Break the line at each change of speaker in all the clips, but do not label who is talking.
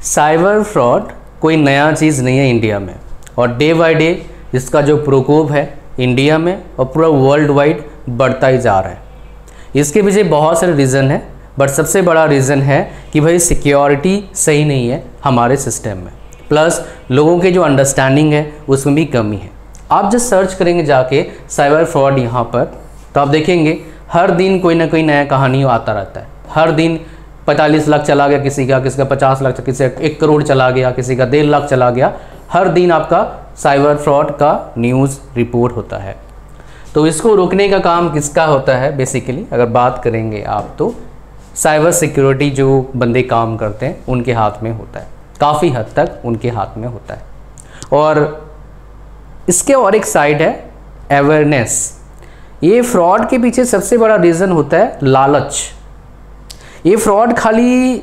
Cyber fraud कोई नया चीज़ नहीं है इंडिया में, और डे बाय डे इसका जो प्रकोप है इंडिया में और पूरा वर्ल्ड वाइड बढ़ता ही जा रहा है। इसके पीछे बहुत सारे रीज़न है, बट सबसे बड़ा रीज़न है कि भाई सिक्योरिटी सही नहीं है हमारे सिस्टम में, प्लस लोगों के जो अंडरस्टैंडिंग है उसमें भी कमी है। आप जब सर्च करेंगे जाके साइबर फ्रॉड यहाँ पर, तो आप देखेंगे हर दिन कोई ना कोई नया कहानी आता रहता है। हर दिन 45 लाख चला गया किसी का 50 लाख, किसी का 1 करोड़ चला गया, किसी का 1.5 लाख चला गया। हर दिन आपका साइबर फ्रॉड का न्यूज़ रिपोर्ट होता है। तो इसको रोकने का काम किसका होता है? बेसिकली अगर बात करेंगे आप, तो साइबर सिक्योरिटी जो बंदे काम करते हैं उनके हाथ में होता है, काफ़ी हद तक उनके हाथ में होता है। और इसके और एक साइड है अवेयरनेस। ये फ्रॉड के पीछे सबसे बड़ा रीज़न होता है लालच। ये फ्रॉड खाली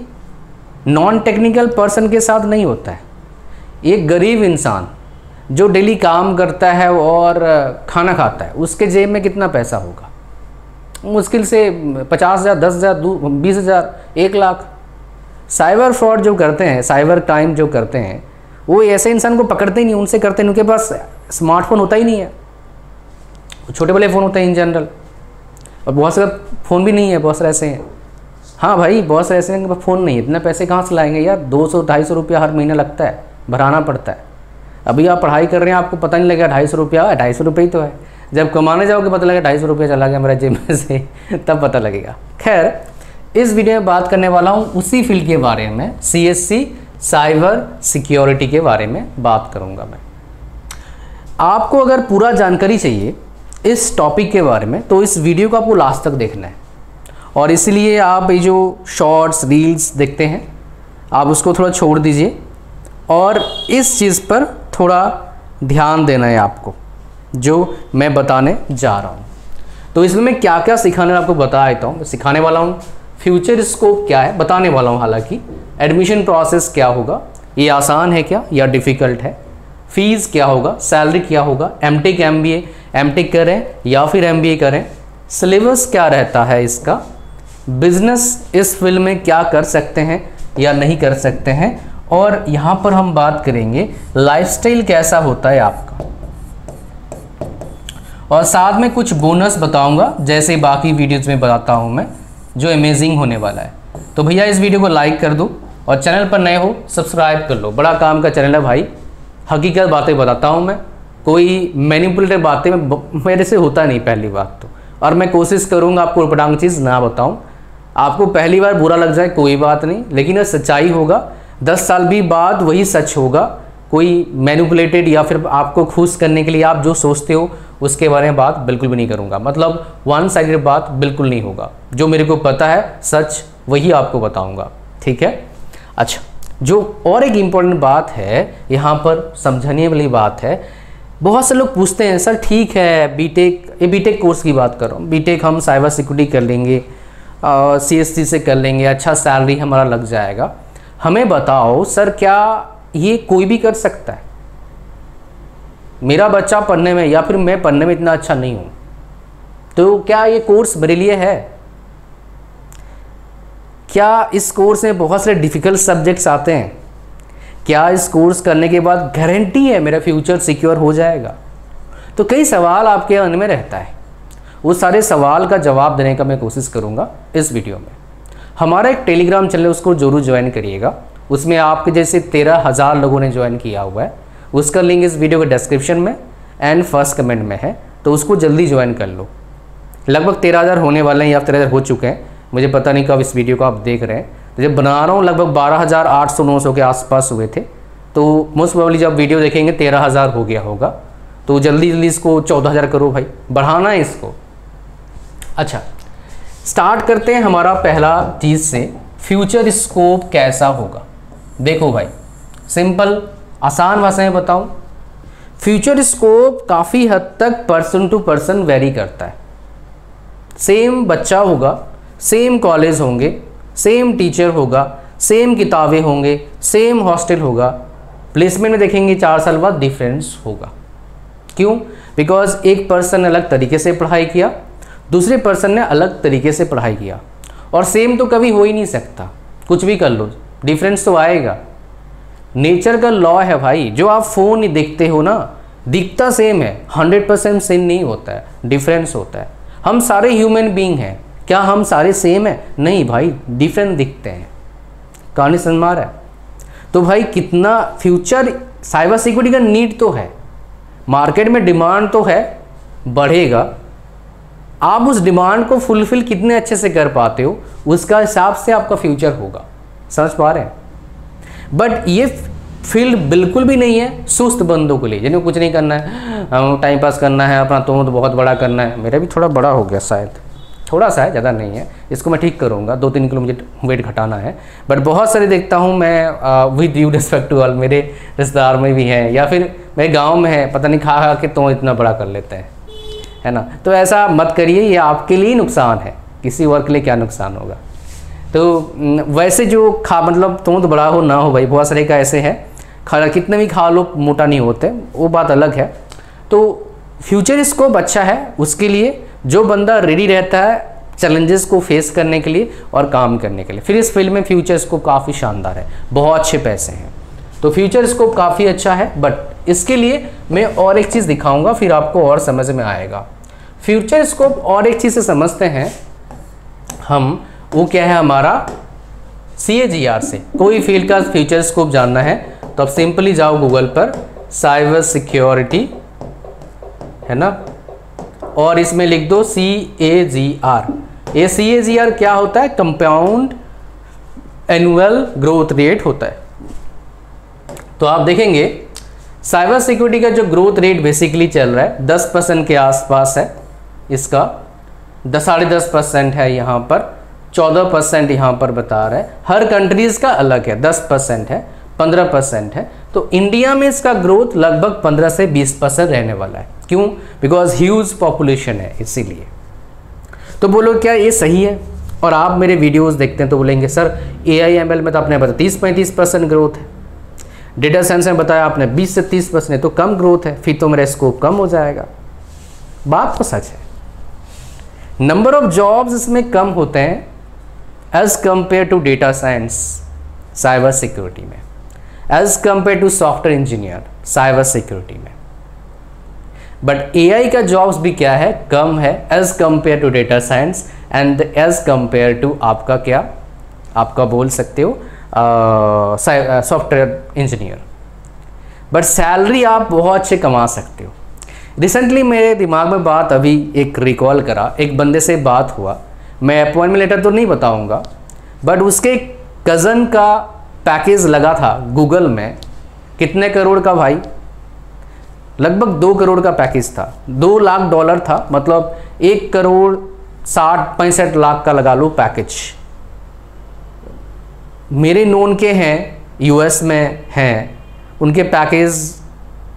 नॉन टेक्निकल पर्सन के साथ नहीं होता है। एक गरीब इंसान जो डेली काम करता है और खाना खाता है, उसके जेब में कितना पैसा होगा? मुश्किल से 50,000, 10,000, 20,000, 1 लाख। साइबर फ्रॉड जो करते हैं, साइबर क्राइम जो करते हैं, वो ऐसे इंसान को पकड़ते ही नहीं, उनसे करते हैं। उनके पास स्मार्टफोन होता ही नहीं है, छोटे बड़े फ़ोन होते हैं इन जनरल, और बहुत सारे फ़ोन भी नहीं है, बहुत सारे ऐसे हैं। हाँ भाई, बहुत सारे ऐसे हैं कि फ़ोन नहीं है, इतना पैसे कहाँ से लाएंगे यार? 200-250 रुपया हर महीना लगता है, भराना पड़ता है। अभी आप पढ़ाई कर रहे हैं, आपको पता नहीं लगेगा 250 रुपया, 250 रुपये ही तो है। जब कमाने जाओगे पता लगेगा 250 रुपया चला गया मेरा जेब में से, तब पता लगेगा। खैर, इस वीडियो में बात करने वाला हूँ उसी फील्ड के बारे में, CSC साइबर सिक्योरिटी के बारे में बात करूँगा मैं। आपको अगर पूरा जानकारी चाहिए इस टॉपिक के बारे में, तो इस वीडियो को आपको लास्ट तक देखना है। और इसलिए आप ये जो शॉर्ट्स रील्स देखते हैं, आप उसको थोड़ा छोड़ दीजिए और इस चीज़ पर थोड़ा ध्यान देना है आपको, जो मैं बताने जा रहा हूँ। तो इसमें मैं क्या क्या सिखाने आपको बता देता हूँ। सिखाने वाला हूँ फ्यूचर स्कोप क्या है, बताने वाला हूँ हालांकि एडमिशन प्रोसेस क्या होगा, ये आसान है क्या या डिफ़िकल्ट है, फीस क्या होगा, सैलरी क्या होगा, MTech MBA MTech करें या फिर MBA करें, सिलेबस क्या रहता है इसका, बिजनेस इस फील्ड में क्या कर सकते हैं या नहीं कर सकते हैं, और यहाँ पर हम बात करेंगे लाइफस्टाइल कैसा होता है आपका, और साथ में कुछ बोनस बताऊंगा जैसे बाकी वीडियोज़ में बताता हूँ मैं, जो अमेजिंग होने वाला है। तो भैया इस वीडियो को लाइक कर दो और चैनल पर नए हो सब्सक्राइब कर लो। बड़ा काम का चैनल है भाई, हकीकत बातें बताता हूँ मैं, कोई मैनिपुलेटिव बातें मेरे से होता नहीं पहली बात तो, और मैं कोशिश करूँगा आपको उलटपटांग चीज़ ना बताऊँ। आपको पहली बार बुरा लग जाए कोई बात नहीं, लेकिन यह सच्चाई होगा, 10 साल भी बाद वही सच होगा। कोई मैनिपुलेटेड या फिर आपको खुश करने के लिए आप जो सोचते हो उसके बारे में बात बिल्कुल भी नहीं करूँगा, मतलब वन साइडेड बात बिल्कुल नहीं होगा। जो मेरे को पता है सच वही आपको बताऊँगा, ठीक है। अच्छा, जो और एक इम्पॉर्टेंट बात है यहाँ पर समझने वाली बात है, बहुत से लोग पूछते हैं सर ठीक है बीटेक कोर्स की बात कर रहा हूँ, बीटेक हम साइबर सिक्योरिटी कर लेंगे, CSC से कर लेंगे, अच्छा सैलरी हमारा लग जाएगा। हमें बताओ सर क्या ये कोई भी कर सकता है? मेरा बच्चा पढ़ने में या फिर मैं पढ़ने में इतना अच्छा नहीं हूँ, तो क्या ये कोर्स मेरे लिए है? क्या इस कोर्स में बहुत सारे डिफ़िकल्ट सब्जेक्ट्स आते हैं? क्या इस कोर्स करने के बाद गारंटी है मेरा फ्यूचर सिक्योर हो जाएगा? तो कई सवाल आपके मन में रहता है, वो सारे सवाल का जवाब देने का मैं कोशिश करूँगा इस वीडियो में। हमारा एक टेलीग्राम चैनल है, उसको जरूर ज्वाइन करिएगा। उसमें आपके जैसे 13,000 लोगों ने ज्वाइन किया हुआ है, उसका लिंक इस वीडियो के डिस्क्रिप्शन में एंड फर्स्ट कमेंट में है, तो उसको जल्दी ज्वाइन कर लो। लगभग 13,000 होने वाले हैं या 13,000 हो चुके हैं, मुझे पता नहीं कब इस वीडियो को आप देख रहे हैं। तो जब बना रहा हूँ लगभग 12,800-900 के आसपास हुए थे, तो मोस्ट प्रोबेबली जब वीडियो देखेंगे 13,000 हो गया होगा। तो जल्दी जल्दी इसको 14,000 करो भाई, बढ़ाना है इसको। अच्छा, स्टार्ट करते हैं हमारा पहला चीज़ से, फ्यूचर स्कोप कैसा होगा। देखो भाई, सिंपल आसान भाषा में बताऊं, फ्यूचर स्कोप काफ़ी हद तक पर्सन टू पर्सन वेरी करता है। सेम बच्चा होगा, सेम कॉलेज होंगे, सेम टीचर होगा, सेम किताबें होंगे, सेम हॉस्टल होगा, प्लेसमेंट में देखेंगे 4 साल बाद डिफरेंस होगा। क्यों? बिकॉज एक पर्सन ने अलग तरीके से पढ़ाई किया, दूसरे पर्सन ने अलग तरीके से पढ़ाई किया, और सेम तो कभी हो ही नहीं सकता। कुछ भी कर लो डिफरेंस तो आएगा। नेचर का लॉ है भाई। जो आप फ़ोन ही देखते हो ना, दिखता सेम है, 100% सेम नहीं होता है, डिफरेंस होता है। हम सारे ह्यूमन बीइंग हैं, क्या हम सारे सेम हैं? नहीं भाई, डिफरेंट दिखते हैं। कहानी समझ में आ रहा है? तो भाई कितना फ्यूचर साइबर सिक्योरिटी का नीड तो है, मार्केट में डिमांड तो है, बढ़ेगा। आप उस डिमांड को फुलफिल कितने अच्छे से कर पाते हो, उसका हिसाब से आपका फ्यूचर होगा। समझ पा रहे हैं? बट ये फील्ड बिल्कुल भी नहीं है सुस्त बंदों के लिए, जिन्हें कुछ नहीं करना है, टाइम पास करना है, अपना तो बहुत बड़ा करना है। मेरा भी थोड़ा बड़ा हो गया शायद, थोड़ा सा है, ज़्यादा नहीं है। इसको मैं ठीक करूँगा, 2-3 किलो मुझे वेट घटाना है। बट बहुत सारे देखता हूँ मैं, with due respect to all, मेरे रिश्तेदार में भी हैं या फिर मेरे गाँव में है, पता नहीं खा खा के तो इतना बड़ा कर लेते हैं, है ना। तो ऐसा मत करिए, ये आपके लिए नुकसान है, किसी और के लिए क्या नुकसान होगा। तो वैसे जो मतलब तो बड़ा हो ना हो भाई, बहुत सारे का ऐसे है, खाना कितने भी खा लो मोटा नहीं होते, वो बात अलग है। तो फ्यूचर स्कोप अच्छा है उसके लिए जो बंदा रेडी रहता है चैलेंजेस को फेस करने के लिए और काम करने के लिए। फिर इस फील्ड में फ्यूचर स्कोप काफ़ी शानदार है, बहुत अच्छे पैसे हैं, तो फ्यूचर स्कोप काफ़ी अच्छा है। बट इसके लिए मैं और एक चीज़ दिखाऊंगा, फिर आपको और समझ में आएगा। फ्यूचर स्कोप और एक चीज़ से समझते हैं हम, वो क्या है हमारा CAGR से। कोई फील्ड का फ्यूचर स्कोप जानना है तो आप सिंपली जाओ गूगल पर, साइबर सिक्योरिटी, है ना, और इसमें लिख दो CAGR। ये CAGR क्या होता है? कंपाउंड एनुअल ग्रोथ रेट होता है। तो आप देखेंगे साइबर सिक्योरिटी का जो ग्रोथ रेट बेसिकली चल रहा है 10% के आसपास है, इसका 10.5% है यहाँ पर, 14% यहाँ पर बता रहा है। हर कंट्रीज़ का अलग है, 10% है, 15% है। तो इंडिया में इसका ग्रोथ लगभग 15 से 20% रहने वाला है। क्यों? बिकॉज ह्यूज पॉपुलेशन है, इसीलिए। तो बोलो क्या ये सही है? और आप मेरे वीडियोस देखते हैं तो बोलेंगे सर AI/ML में तो आपने बताया 30-35% ग्रोथ है, डेटा साइंस में बताया आपने 20 से 30% है, तो कम ग्रोथ है, फिर तो मेरा स्कोप कम हो जाएगा। बात तो सच है, नंबर ऑफ जॉब्स इसमें कम होते हैं as compare to data science cyber security में, as compare to software engineer cyber security में। बट AI का जॉब्स भी क्या है? कम है as compare to data science and as compare to आपका क्या, आपका बोल सकते हो सॉफ्टवेयर इंजीनियर। बट सैलरी आप बहुत अच्छे कमा सकते हो। रिसेंटली मेरे दिमाग में बात अभी एक रिकॉल करा, एक बंदे से बात हुआ, मैं अपॉइंटमेंट लेटर तो नहीं बताऊंगा, बट उसके कज़न का पैकेज लगा था गूगल में, कितने करोड़ का भाई? लगभग 2 करोड़ का पैकेज था, $2 लाख था, मतलब 1,60,65 लाख का लगा लो पैकेज। मेरे नोन के हैं, US में हैं, उनके पैकेज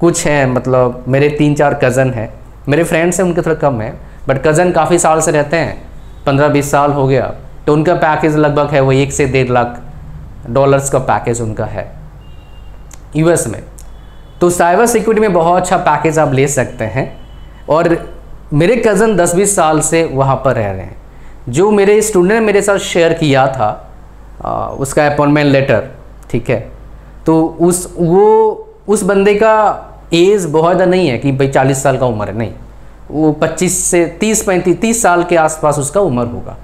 कुछ हैं, मतलब मेरे 3-4 कज़न हैं, मेरे फ्रेंड्स हैं उनके थोड़ा कम है, बट कज़न काफ़ी साल से रहते हैं, 15-20 साल हो गया, तो उनका पैकेज लगभग है वो 1 से 1.5 लाख डॉलर्स का पैकेज उनका है US में। तो साइबर सिक्योरिटी में बहुत अच्छा पैकेज आप ले सकते हैं। और मेरे कज़न 10-20 साल से वहाँ पर रह रहे हैं। जो मेरे स्टूडेंट ने मेरे साथ शेयर किया था उसका अपॉइंटमेंट लेटर, ठीक है, तो उस बंदे का एज बहुत ज़्यादा नहीं है कि भाई 40 साल का उम्र है, नहीं, वो 25 से 30 साल के आसपास उसका उम्र होगा।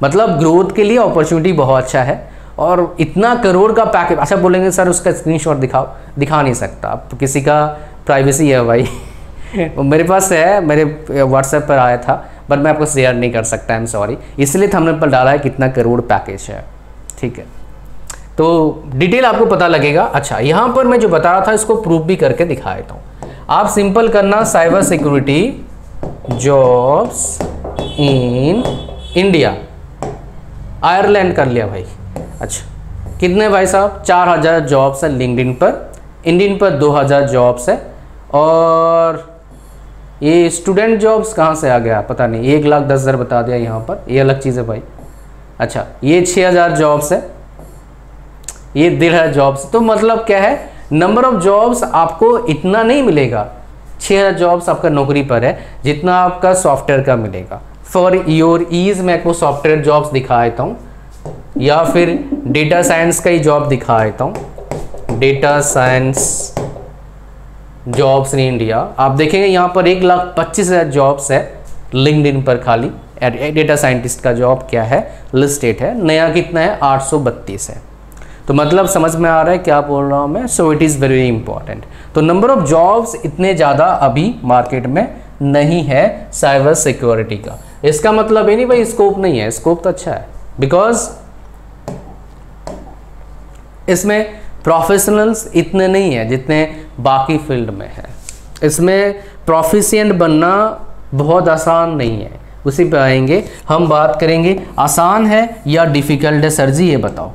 मतलब ग्रोथ के लिए अपॉर्चुनिटी बहुत अच्छा है। और इतना करोड़ का पैकेज, अच्छा बोलेंगे सर उसका स्क्रीनशॉट दिखाओ, दिखा नहीं सकता, आप किसी का प्राइवेसी है भाई मेरे पास है, मेरे व्हाट्सएप पर आया था, बट मैं आपको शेयर नहीं कर सकता, आई एम सॉरी, इसलिए हमने पर डाला है कितना करोड़ पैकेज है, ठीक है। तो डिटेल आपको पता लगेगा। अच्छा, यहाँ पर मैं जो बता रहा था इसको प्रूफ भी करके दिखा देता हूँ। आप सिंपल करना cyber security jobs in India, Ireland कर लिया भाई। अच्छा, कितने भाई साहब? 4000 जॉब्स है लिंक्डइन पर, इंडियन पर 2000 जॉब्स है। और ये स्टूडेंट जॉब्स कहाँ से आ गया पता नहीं, 1,10,000 बता दिया यहाँ पर, ये अलग चीज़ है भाई। अच्छा, ये 6000 जॉब्स है, ये 1,500 जॉब्स। तो मतलब क्या है, नंबर ऑफ जॉब्स आपको इतना नहीं मिलेगा, 6000 जॉब्स आपका नौकरी पर है जितना आपका सॉफ्टवेयर का मिलेगा। फॉर योर ईज मैं आपको सॉफ्टवेयर जॉब्स दिखा देता हूँ, या फिर डेटा साइंस का ही जॉब दिखा देता हूँ। Data science jobs in India, आप देखेंगे यहाँ पर 1,25,000 जॉब्स है लिंक्डइन पर खाली। डेटा साइंटिस्ट का जॉब क्या है, लिस्टेड है। नया कितना है, 832 है। तो मतलब समझ में आ रहा है क्या बोल रहा हूँ मैं। So it is very important. तो नंबर ऑफ जॉब्स इतने ज़्यादा अभी मार्केट में नहीं है साइबर सिक्योरिटी का। इसका मतलब ये नहीं भाई स्कोप नहीं है, स्कोप तो अच्छा है, बिकॉज इसमें प्रोफेशनल्स इतने नहीं है जितने बाकी फील्ड में है। इसमें प्रोफिशिएंट बनना बहुत आसान नहीं है, उसी पे आएंगे। हम बात करेंगे आसान है या डिफ़िकल्ट है सर जी, ये बताओ।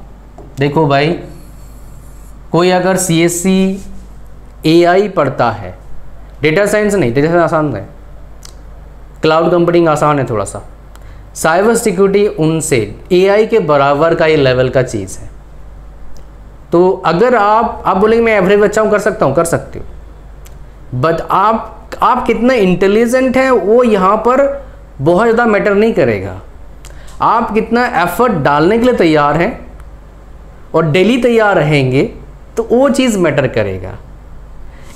देखो भाई, कोई अगर CSC AI पढ़ता है, डेटा साइंस नहीं, डेटा साइंस आसान है, क्लाउड कंप्यूटिंग आसान है थोड़ा सा, साइबर सिक्योरिटी उनसे AI के बराबर का ये लेवल का चीज़ है। तो अगर आप बोलेंगे मैं एवरेज बच्चा हूँ, कर सकता हूँ, कर सकते हो, बट आप कितना इंटेलिजेंट हैं वो यहाँ पर बहुत ज़्यादा मैटर नहीं करेगा। आप कितना एफर्ट डालने के लिए तैयार हैं और डेली तैयार रहेंगे तो वो चीज़ मैटर करेगा।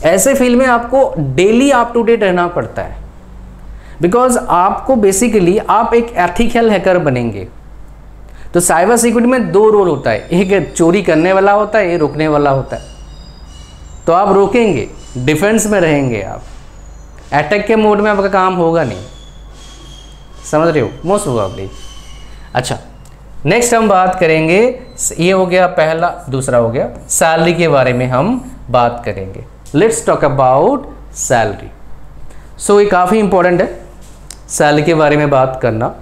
ऐसे फील्ड में आपको डेली अप टू डेट रहना पड़ता है, बिकॉज आपको बेसिकली आप एक एथिकल हैकर बनेंगे। तो साइबर सिक्योरिटी में 2 रोल होता है, एक चोरी करने वाला होता है, एक रोकने वाला होता है। तो आप रोकेंगे, डिफेंस में रहेंगे, आप अटैक के मोड में आपका काम होगा नहीं, समझ रहे हो, मोस्ट प्रोबेबली। अच्छा, नेक्स्ट हम बात करेंगे, ये हो गया पहला, दूसरा हो गया सैलरी के बारे में हम बात करेंगे। Let's talk about salary. So ये काफ़ी इंपॉर्टेंट है सैलरी के बारे में बात करना।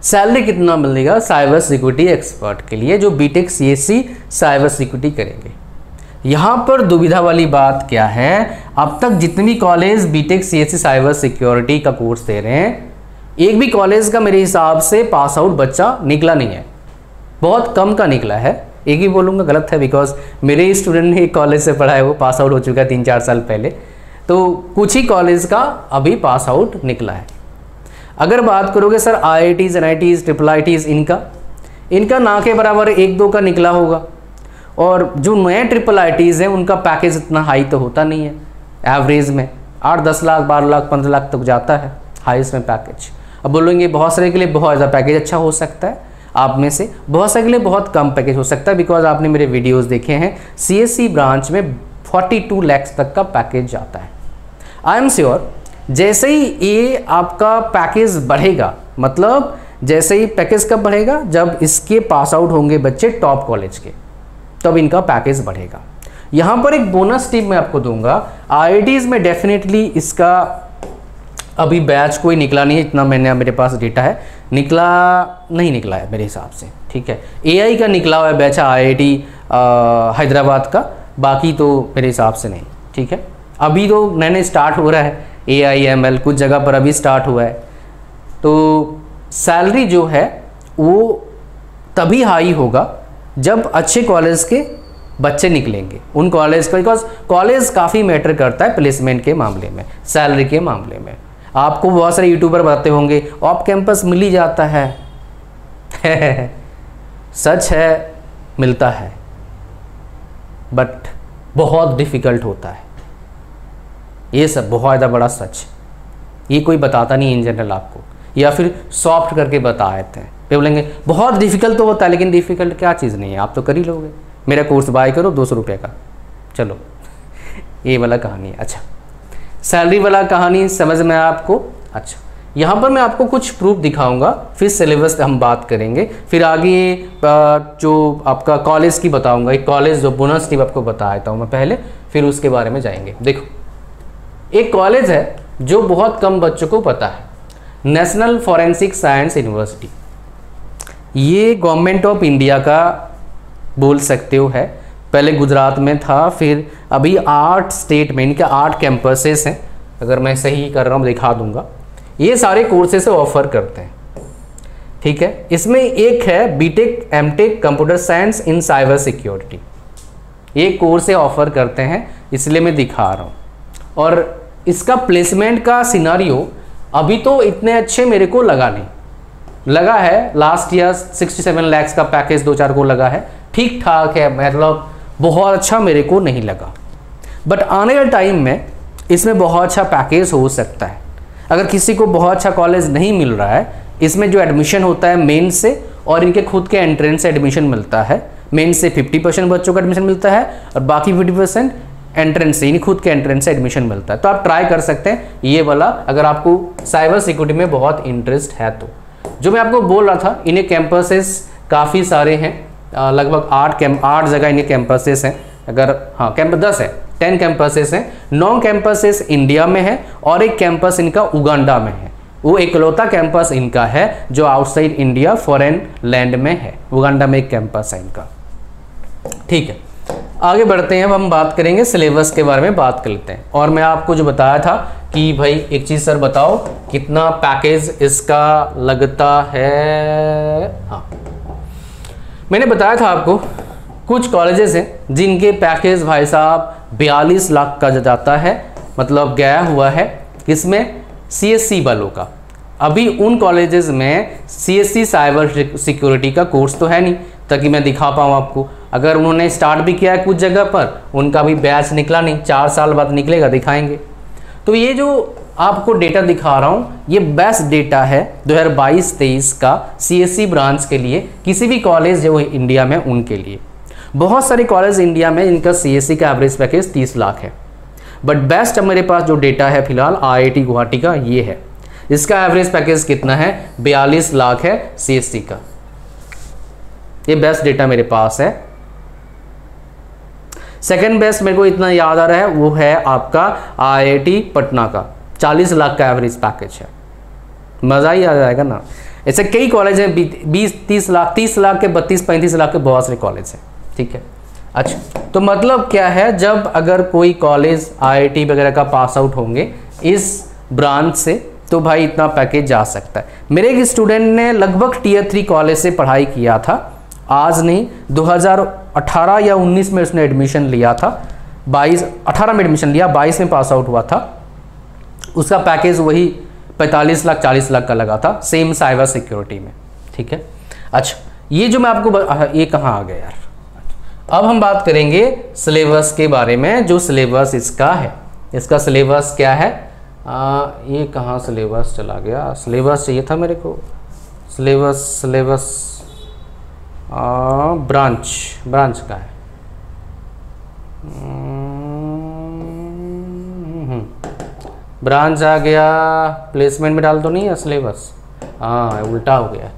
सैलरी कितना मिलेगा साइबर सिक्योरिटी एक्सपर्ट के लिए जो बीटेक CSC साइबर सिक्योरिटी करेंगे। यहाँ पर दुविधा वाली बात क्या है, अब तक जितने भी college BTech CSC cyber security का कोर्स दे रहे हैं, एक भी कॉलेज का मेरे हिसाब से पास आउट बच्चा निकला नहीं है, बहुत कम का निकला है। एक ही बोलूँगा गलत है, बिकॉज मेरे स्टूडेंट ने एक कॉलेज से पढ़ा है, वो पास आउट हो चुका है 3-4 साल पहले। तो कुछ ही कॉलेज का अभी पास आउट निकला है। अगर बात करोगे सर IITs, NITs, IIITs, इनका ना के बराबर 1-2 का निकला होगा। और जो नए IIITs हैं उनका पैकेज इतना हाई तो होता नहीं है, एवरेज में 8-10 लाख, 12 लाख, 15 लाख तक जाता है हाईएस्ट में पैकेज। अब बोलेंगे बहुत सारे के लिए बहुत ज़्यादा पैकेज अच्छा हो सकता है, आप में से बहुत सारे के लिए बहुत कम पैकेज हो सकता है, बिकॉज आपने मेरे वीडियोस देखे हैं, CSC ब्रांच में 42 लाख तक का पैकेज जाता है। आई एम श्योर जैसे ही ये आपका पैकेज बढ़ेगा, मतलब जैसे ही पैकेज कब बढ़ेगा, जब इसके पास आउट होंगे बच्चे टॉप कॉलेज के, तब इनका पैकेज बढ़ेगा। यहाँ पर एक बोनस टिप मैं आपको दूंगा, IITs में डेफिनेटली इसका अभी बैच कोई निकला नहीं है, इतना मैंने मेरे पास डेटा है, नहीं निकला है मेरे हिसाब से, ठीक है। AI का निकला हुआ है बैच IIT हैदराबाद का, बाकी तो मेरे हिसाब से नहीं, ठीक है। अभी तो नए स्टार्ट हो रहा है, AI ML कुछ जगह पर अभी स्टार्ट हुआ है। तो सैलरी जो है वो तभी हाई होगा जब अच्छे कॉलेज के बच्चे निकलेंगे, उन कॉलेज का, बिकॉज कॉलेज काफ़ी मैटर करता है प्लेसमेंट के मामले में, सैलरी के मामले में। आपको बहुत सारे यूट्यूबर बताते होंगे ऑफ कैंपस मिल ही जाता है सच है, मिलता है, बट बहुत डिफ़िकल्ट होता है। ये सब बहुत ज़्यादा बड़ा सच, ये कोई बताता नहीं इन जनरल आपको, या फिर सॉफ्ट करके बता देते हैं। फिर बोलेंगे बहुत डिफ़िकल्ट तो होता है, लेकिन डिफ़िकल्ट क्या चीज़ नहीं है, आप तो कर ही लोगे। मेरा कोर्स बाय करो 200 रुपये का, चलो ये वाला कहानी है। अच्छा, सैलरी वाला कहानी समझ में आपको। अच्छा, यहाँ पर मैं आपको कुछ प्रूफ दिखाऊंगा, फिर सिलेबस हम बात करेंगे, फिर आगे जो आपका कॉलेज की बताऊंगा, एक कॉलेज जो बोनस टिप आपको बता देता हूँ मैं पहले, फिर उसके बारे में जाएंगे। देखो, एक कॉलेज है जो बहुत कम बच्चों को पता है, नेशनल फॉरेंसिक साइंस यूनिवर्सिटी। ये गवर्नमेंट ऑफ इंडिया का बोल सकते हो है, पहले गुजरात में था, फिर अभी 8 स्टेट में इनके 8 कैंपसेस हैं, अगर मैं सही कर रहा हूँ दिखा दूंगा। ये सारे कोर्सेस ऑफर करते हैं, ठीक है। इसमें एक है बीटेक एमटेक कंप्यूटर साइंस इन साइबर सिक्योरिटी, ये कोर्स ऑफर करते हैं, इसलिए मैं दिखा रहा हूँ। और इसका प्लेसमेंट का सिनारियो अभी तो इतने अच्छे मेरे को लगा नहीं, लगा है लास्ट ईयर 67 लाख का पैकेज 2-4 को लगा है, ठीक ठाक है, मतलब बहुत अच्छा मेरे को नहीं लगा, बट आने वाले टाइम में इसमें बहुत अच्छा पैकेज हो सकता है। अगर किसी को बहुत अच्छा कॉलेज नहीं मिल रहा है, इसमें जो एडमिशन होता है मेन से और इनके खुद के एंट्रेंस से एडमिशन मिलता है। मेन से 50% बच्चों को एडमिशन मिलता है और बाकी 50% एंट्रेंस से, यानी खुद के एंट्रेंस से एडमिशन मिलता है। तो आप ट्राई कर सकते हैं ये वाला, अगर आपको साइबर सिक्योरिटी में बहुत इंटरेस्ट है तो। जो मैं आपको बोल रहा था, इन्हें कैंपसेस काफ़ी सारे हैं, लगभग 8 जगह इन्हें कैंपसेस हैं। अगर हाँ कैंपस 10 है, 10 कैंपसेस हैं। 9 कैंपसेस इंडिया में है और एक कैंपस इनका उगांडा में है। वो इकलौता कैंपस इनका है जो आउटसाइड इंडिया फॉरेन लैंड में है। उगांडा में एक कैंपस है इनका। ठीक है, आगे बढ़ते हैं। अब हम बात करेंगे सिलेबस के बारे में बात कर लेते हैं। और मैं आपको जो बताया था कि भाई एक चीज़ सर बताओ कितना पैकेज इसका लगता है। हाँ, मैंने बताया था आपको कुछ कॉलेजेस हैं जिनके पैकेज भाई साहब 42 लाख का जाता है, मतलब गया हुआ है। इसमें CSC वालों का। अभी उन कॉलेजेस में CSC साइबर सिक्योरिटी का कोर्स तो है नहीं, ताकि मैं दिखा पाऊँ आपको। अगर उन्होंने स्टार्ट भी किया है कुछ जगह पर, उनका भी बैच निकला नहीं, 4 साल बाद निकलेगा, दिखाएंगे। तो ये जो आपको डेटा दिखा रहा हूँ, ये बेस्ट डेटा है 2022-23 का CSC ब्रांच के लिए, किसी भी कॉलेज जो इंडिया में उनके लिए। बहुत सारे कॉलेज इंडिया में इनका CSC का एवरेज पैकेज 30 लाख है, बट बेस्ट मेरे पास जो डेटा है फिलहाल IIT गुवाहाटी का ये है। इसका एवरेज पैकेज कितना है? 42 लाख है CSC का। ये बेस्ट डेटा मेरे पास है। सेकंड बेस्ट मेरे को इतना याद आ रहा है, वो है आपका IIT पटना का, 40 लाख का एवरेज पैकेज है। मज़ा ही आ जाएगा ना। ऐसे कई कॉलेज हैं 20-30 लाख, 30 लाख के, 32-35 लाख के बहुत सारे कॉलेज हैं। ठीक है, अच्छा, तो मतलब क्या है, जब अगर कोई कॉलेज IIT वगैरह का पास आउट होंगे इस ब्रांच से, तो भाई इतना पैकेज जा सकता है। मेरे एक स्टूडेंट ने लगभग Tier 3 कॉलेज से पढ़ाई किया था, आज नहीं 2018 या 19 में उसने एडमिशन लिया था, 18 में एडमिशन लिया, 22 में पास आउट हुआ था। उसका पैकेज वही 45 लाख 40 लाख का लगा था, सेम साइबर सिक्योरिटी में। ठीक है, अच्छा, ये जो मैं आपको ये कहाँ आ गया यार। अब हम बात करेंगे सिलेबस के बारे में, जो सिलेबस इसका है। इसका सिलेबस क्या है? ये कहाँ सिलेबस चला गया? सिलेबस चाहिए था मेरे को, सिलेबस ब्रांच का है। ब्रांच आ गया, प्लेसमेंट में डाल तो नहीं है सिलेबस, हाँ उल्टा हो गया।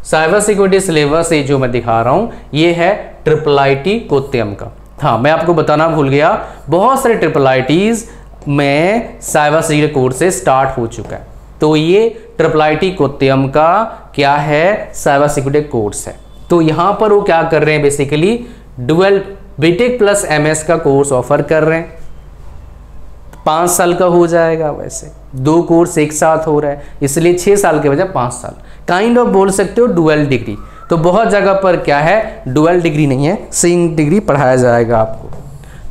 साइबर सिक्योरिटी सिलेबस ये जो मैं दिखा रहा हूँ, ये है IIIT कोट्टयम का। हाँ, मैं आपको बताना भूल गया, बहुत सारे IIITs में साइबर सिक्योरिटी कोर्सेज स्टार्ट हो चुका है। तो ये IIIT कोट्टयम का क्या है? साइबर सिक्योरिटी कोर्स है। तो यहाँ पर वो क्या कर रहे हैं, basically dual BTech plus MS का कोर्स ऑफर कर रहे हैं। 5 साल का हो जाएगा, वैसे 2 कोर्स एक साथ हो रहा है, इसलिए 6 साल के बजाय 5 साल। काइंड ऑफ बोल सकते हो डुअल डिग्री। तो बहुत जगह पर क्या है, डुअल डिग्री नहीं है, सेम डिग्री पढ़ाया जाएगा आपको।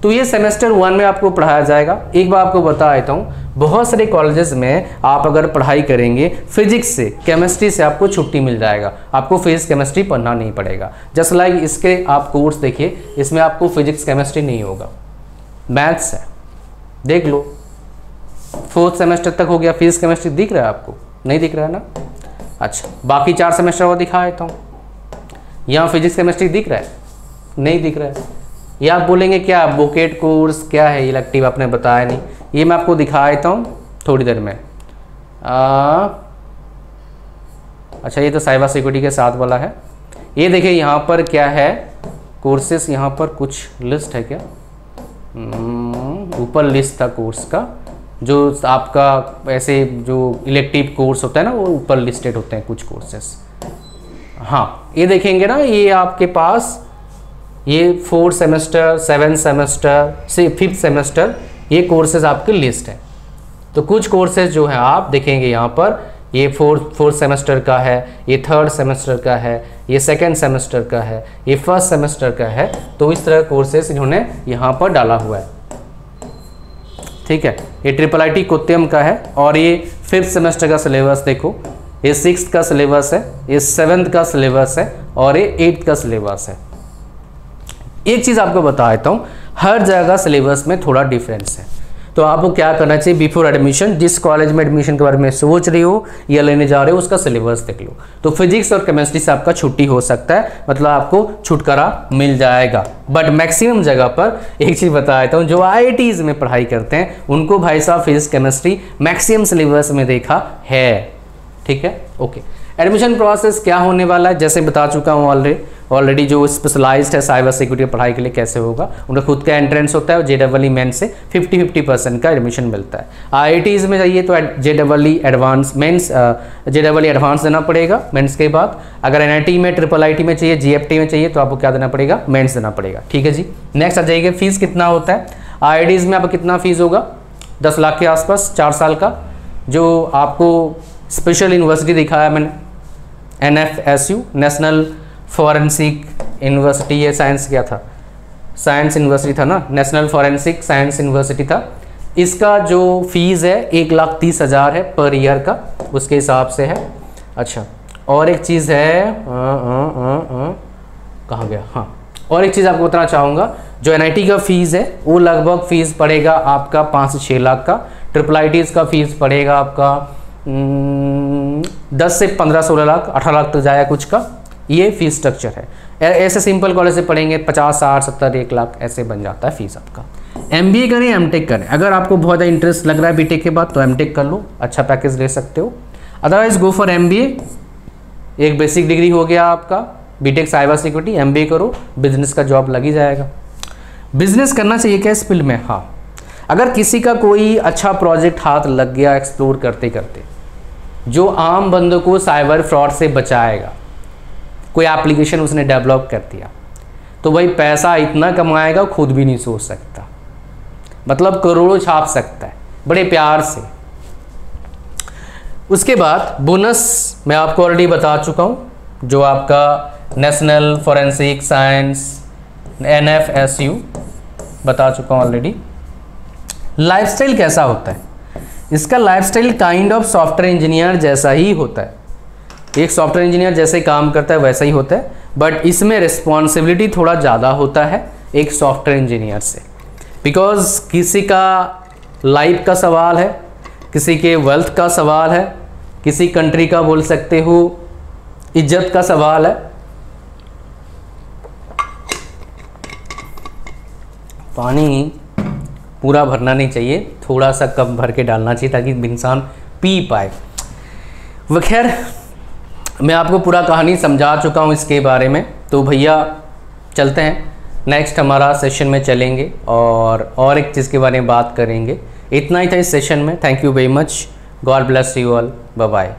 तो ये सेमेस्टर 1 में आपको पढ़ाया जाएगा। एक बार आपको बता देता हूँ, बहुत सारे कॉलेजेस में आप अगर पढ़ाई करेंगे फिजिक्स से, केमिस्ट्री से, आपको छुट्टी मिल जाएगा, आपको फिजिक्स केमिस्ट्री पढ़ना नहीं पड़ेगा। जस्ट लाइक इसके आप कोर्स देखिए, इसमें आपको फिजिक्स केमिस्ट्री नहीं होगा, मैथ्स है। देख लो 4th सेमेस्टर तक हो गया, फिजिक्स केमिस्ट्री दिख रहा है आपको? नहीं दिख रहा है ना। अच्छा, बाकी 4 सेमेस्टर और दिखा देता हूँ। यहाँ फिजिक्स केमिस्ट्री दिख रहा है? नहीं दिख रहा है। या आप बोलेंगे क्या बुकेट कोर्स क्या है, इलेक्टिव आपने बताया नहीं। ये मैं आपको दिखा देता हूँ थोड़ी देर में। अच्छा, ये तो साइबर सिक्योरिटी के साथ वाला है। ये देखिए यहाँ पर क्या है, कोर्सेस, यहाँ पर कुछ लिस्ट है क्या? ऊपर लिस्ट था कोर्स का, जो आपका ऐसे जो इलेक्टिव कोर्स होता है ना, वो ऊपर लिस्टेड होते हैं कुछ कोर्सेस। हाँ, ये देखेंगे ना, ये आपके पास ये 4 सेमेस्टर, 7 सेमेस्टर से 5th सेमेस्टर, ये कोर्सेज आपकी लिस्ट है। तो कुछ कोर्सेज जो है आप देखेंगे यहाँ पर, ये 4th सेमेस्टर का है, ये 3rd सेमेस्टर का है, ये 2nd सेमेस्टर का है, ये 1st सेमेस्टर का है। तो इस तरह कोर्सेज इन्होंने यहाँ पर डाला हुआ है। ठीक है, ये IIIT कोट्टयम का है। और ये 5th सेमेस्टर का सिलेबस देखो, ये 6th का सिलेबस है, ये 7th का सिलेबस है और ये 8th का सिलेबस है। एक चीज़ आपको बता देता हूँ, हर जगह सिलेबस में थोड़ा डिफरेंस है, तो आपको क्या करना चाहिए बिफोर एडमिशन, जिस कॉलेज में एडमिशन के बारे में सोच रही हो या लेने जा रहे हो उसका सिलेबस देख लो। तो फिजिक्स और केमिस्ट्री से आपका छुट्टी हो सकता है, मतलब आपको छुटकारा मिल जाएगा। बट मैक्सिमम जगह पर एक चीज़ बता देता हूँ, जो IITs में पढ़ाई करते हैं उनको भाई साहब फिजिक्स केमिस्ट्री मैक्सिमम सिलेबस में देखा है, ठीक है। ओके, एडमिशन प्रोसेस क्या होने वाला है, जैसे बता चुका हूँ ऑलरेडी जो स्पेशलाइज्ड है साइबर सिक्योरिटी की पढ़ाई के लिए कैसे होगा, उनका खुद का एंट्रेंस होता है और JEE मेन से 50% का एडमिशन मिलता है। IITs में जाइए तो JEE advance mains JEE advance देना पड़ेगा मेंस के बाद। अगर NIT में IIIT में चाहिए, GFT में चाहिए तो आपको क्या देना पड़ेगा, मेंस देना पड़ेगा, ठीक है जी। नेक्स्ट आ जाइए फीस कितना होता है। IITs में आपका कितना फीस होगा, 10 लाख के आसपास 4 साल का। जो आपको स्पेशल यूनिवर्सिटी दिखाया है मैंने, NFSU नेशनल फॉरेंसिक यूनिवर्सिटी, ये साइंस क्या था, साइंस यूनिवर्सिटी था ना, नेशनल फॉरेंसिक साइंस यूनिवर्सिटी था। इसका जो फीस है 1,30,000 है पर ईयर का, उसके हिसाब से है। अच्छा, और एक चीज़ है, कहाँ गया, हाँ, और एक चीज़ आपको बताना चाहूँगा, जो NIT का फीस है वो लगभग फीस पड़ेगा आपका 5 से 6 लाख का। IIITs का फीस पड़ेगा आपका 10 से 15-16 लाख, 18 लाख तक जाएगा कुछ का, ये फीस स्ट्रक्चर है। ऐसे सिंपल कॉलेज से पढ़ेंगे 50, 60, 70, 1 लाख ऐसे बन जाता है फीस आपका। MBA करें MTech करें, अगर आपको बहुत ज़्यादा इंटरेस्ट लग रहा है BTech के बाद तो MTech कर लो, अच्छा पैकेज ले सकते हो। अदरवाइज गो फॉर MBA, एक बेसिक डिग्री हो गया आपका, BTech साइबर सिक्योरिटी, MBA करो, बिजनेस का जॉब लग ही जाएगा। बिजनेस करना चाहिए क्या इस फील्ड में, हाँ। अगर किसी का कोई अच्छा प्रोजेक्ट हाथ लग गया एक्सप्लोर करते करते, जो आम बंदों को साइबर फ्रॉड से बचाएगा, कोई एप्लीकेशन उसने डेवलप कर दिया, तो भाई पैसा इतना कमाएगा खुद भी नहीं सोच सकता, मतलब करोड़ों छाप सकता है बड़े प्यार से। उसके बाद बोनस मैं आपको ऑलरेडी बता चुका हूँ, जो आपका नेशनल फॉरेंसिक साइंस NFSU बता चुका हूँ ऑलरेडी। लाइफस्टाइल कैसा होता है, इसका lifestyle kind of software engineer जैसा ही होता है, एक सॉफ्टवेयर इंजीनियर जैसे काम करता है वैसा ही होता है, बट इसमें रिस्पॉन्सिबिलिटी थोड़ा ज़्यादा होता है एक सॉफ्टवेयर इंजीनियर से, बिकॉज किसी का लाइफ का सवाल है, किसी के वेल्थ का सवाल है, किसी कंट्री का बोल सकते हो इज्जत का सवाल है। पानी पूरा भरना नहीं चाहिए, थोड़ा सा कम भर के डालना चाहिए ताकि इंसान पी पाए। वह खैर, मैं आपको पूरा कहानी समझा चुका हूँ इसके बारे में, तो भैया चलते हैं नेक्स्ट हमारा सेशन में चलेंगे और एक चीज़ के बारे में बात करेंगे। इतना ही था इस सेशन में। Thank you very much, God bless you all, bye bye.